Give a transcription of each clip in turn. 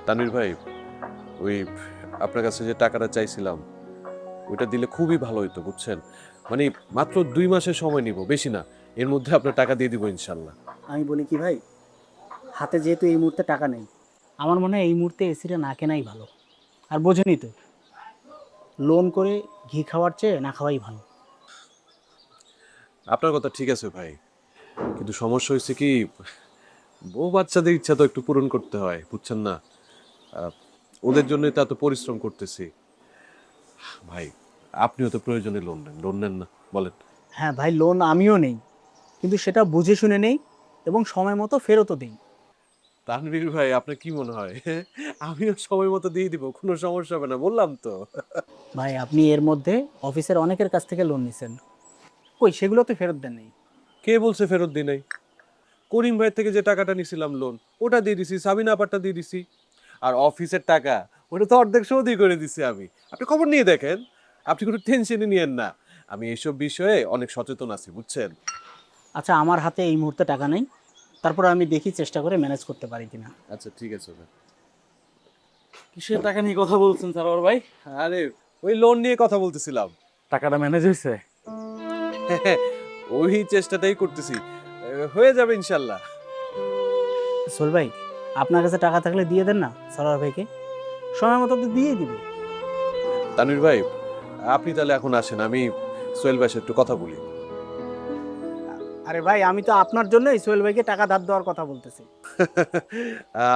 তানভীর ভাই, ওই আপনার কাছে যে টাকাটা চাইছিলাম ওইটা দিলে খুবই ভালো হতো বুঝছেন। মানে মাত্র 2 মাসের সময় নিব, বেশি না। এর মধ্যে আপনার টাকা দিয়ে দিব ইনশাল্লাহ। আমি বলি কি ভাই, হাতে যেহেতু এই মুহূর্তে টাকা নেই, আমার মনে হয় এই মুহূর্তে এসিটা না কেনাই ভালো। আর বোঝেনই তো, লোন করে ঘি খাওয়ার চেয়ে না খাওয়াই ভালো। আপনার কথা ঠিক আছে ভাই, কিন্তু সমস্যা হয়েছে কি, বউ বাচ্চাদের ইচ্ছা তো একটু পূরণ করতে হয় বুঝছেন না। আহ, ওদের জন্য তো এত পরিশ্রম করতেছি। ভাই, আপনিও তো প্রয়োজনে লোন নেন না বলেন। হ্যাঁ ভাই, লোন আমিও নেই, কিন্তু সেটা বুঝে শুনে নেই এবং সময় মতো ফেরতও দিই। তানভীর ভাই, আপনার কি মনে হয় আমিও সময় মতো দিয়ে দিব, কোনো সমস্যা হবে না, বললাম তো। ভাই আপনি এর মধ্যে অফিসের অনেকের কাছ থেকে লোন নিছেন, কই সেগুলো তো ফেরত দেন নেই। কে বলছে ফেরত দিই নাই? করিম ভাই থেকে যে টাকাটা নিছিলাম লোন, ওটা দিয়ে দিছি, সাবিনা আপারটা দিয়ে দিছি। আর অফিসের টাকা, ওটা তো অর্ধেক শোধই করে দিছি আমি। আপনি খবর নিয়ে দেখেন, আপনি কোনো টেনশনই নিয়েন না। আমি এইসব বিষয়ে অনেক সচেতন আছি বুঝছেন। আচ্ছা, আমার হাতে এই মুহূর্তে টাকা নেই, তারপর আমি দেখি চেষ্টা করে ম্যানেজ করতে পারি কিনা। আচ্ছা ঠিক আছে ভাই। কিসের টাকা নিয়ে কথা বলছেন সারোয়ার ভাই? আরে, ওই লোন নিয়ে কথা বলতেছিলাম। টাকাটা ম্যানেজ হয়েছে? ওই চেষ্টাটাই করতেছি, হয়ে যাবে ইনশাল্লাহ। সোল ভাই, আপনার কাছে টাকা থাকলে দিয়ে দেন না সরোয়ার ভাইকে, সময় মতো তো দিয়ে দিবে। তানভীর ভাই, আপনি তাহলে এখন আসেন, আমি সোহেল ভাইয়ের সাথে একটু কথা বলি। আরে ভাই, আমি তো আপনার জন্যই সোহেল ভাইকে টাকা ধার দেওয়ার কথা বলতেছি।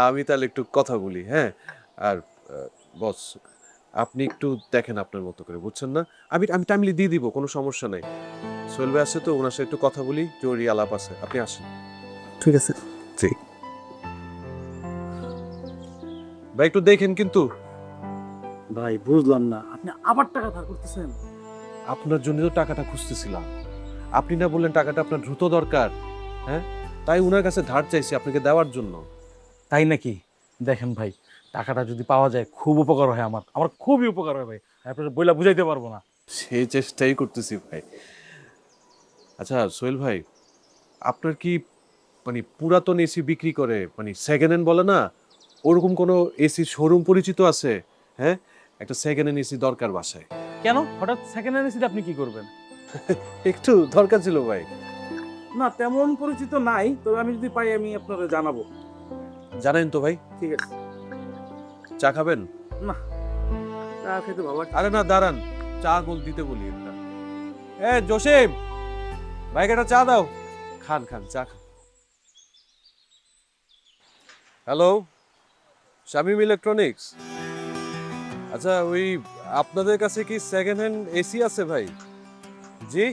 আমি তাহলে একটু কথা বলি, হ্যাঁ। আর বস, আপনি একটু দেখেন আপনার মতো করে বুঝছেন না। আমি আমি টাইমলি দিয়ে দিব, কোনো সমস্যা নাই। সোহেল ভাই আছে তো, ওনার সাথে একটু কথা বলি, জরুরি আলাপ আছে, আপনি আসেন। ঠিক আছে। জি ভাই, একটু দেখেন কিন্তু। ভাই বুঝলাম না, আপনি আবার টাকা ধার করতেছেন? আপনার জন্য তো টাকাটা খুঁজতেছিলাম, আপনি না বললেন টাকাটা আপনার দ্রুত দরকার, হ্যাঁ, তাই উনার কাছে ধার চাইছি আপনাকে দেওয়ার জন্য। তাই নাকি? দেখেন ভাই, টাকাটা যদি পাওয়া যায় খুব উপকার হয়, আমার আমার খুবই উপকার হয় ভাই। আপনার বইলা বুঝাইতে পারবো না। সেই চেষ্টাই করতেছি ভাই। আচ্ছা সোহেল ভাই, আপনার কি মানে পুরাতন এসি বিক্রি করে, মানে সেকেন্ড হ্যান্ড বলে না, ওরকম কোনো এসি শোরুম পরিচিত আছে? হ্যাঁ, একটা সেকেন্ড হ্যান্ড এসি দরকার বাসায়। কেন হঠাৎ সেকেন্ড হ্যান্ড এসিটা আপনি কি করবেন? একটু দরকার ছিল ভাই। না, তেমন পরিচিত নাই, তবে আমি যদি পাই আমি আপনাকে জানাবো। জানেন তো ভাই। ঠিক আছে। চা খাবেন? না, চা খেতে ভালো লাগে। আরে না, দাঁড়ান, চা দিতে বলি একটা। জোসেফ, ভাইকে একটা চা দাও। খান খান, চা খান। Hello, Shamim electronics. আচ্ছা, ওই আপনাদের কাছে কি সেকেন্ড হ্যান্ড এসি আছে ভাই? জি,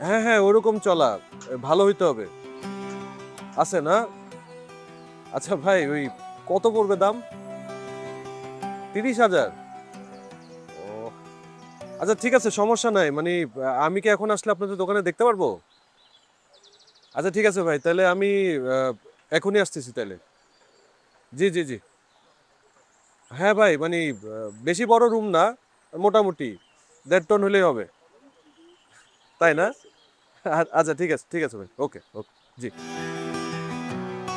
হ্যাঁ হ্যাঁ, ওরকম চলা ভালো হইতে হবে। আছে না? আচ্ছা ভাই, ওই কত পড়বে দাম? 30,000? ও আচ্ছা ঠিক আছে, সমস্যা নাই। মানে আমি কি এখন আসলে আপনাদের দোকানে দেখতে পারবো? আচ্ছা ঠিক আছে ভাই, তাহলে আমি এখনই আসতেছি তাহলে। জি জি জি। হ্যাঁ ভাই, মানে বেশি বড় রুম না, মোটামুটি 1.5 টন হলেই হবে, তাই না? আচ্ছা ঠিক আছে, ঠিক আছে ভাই, ওকে ওকে। জি।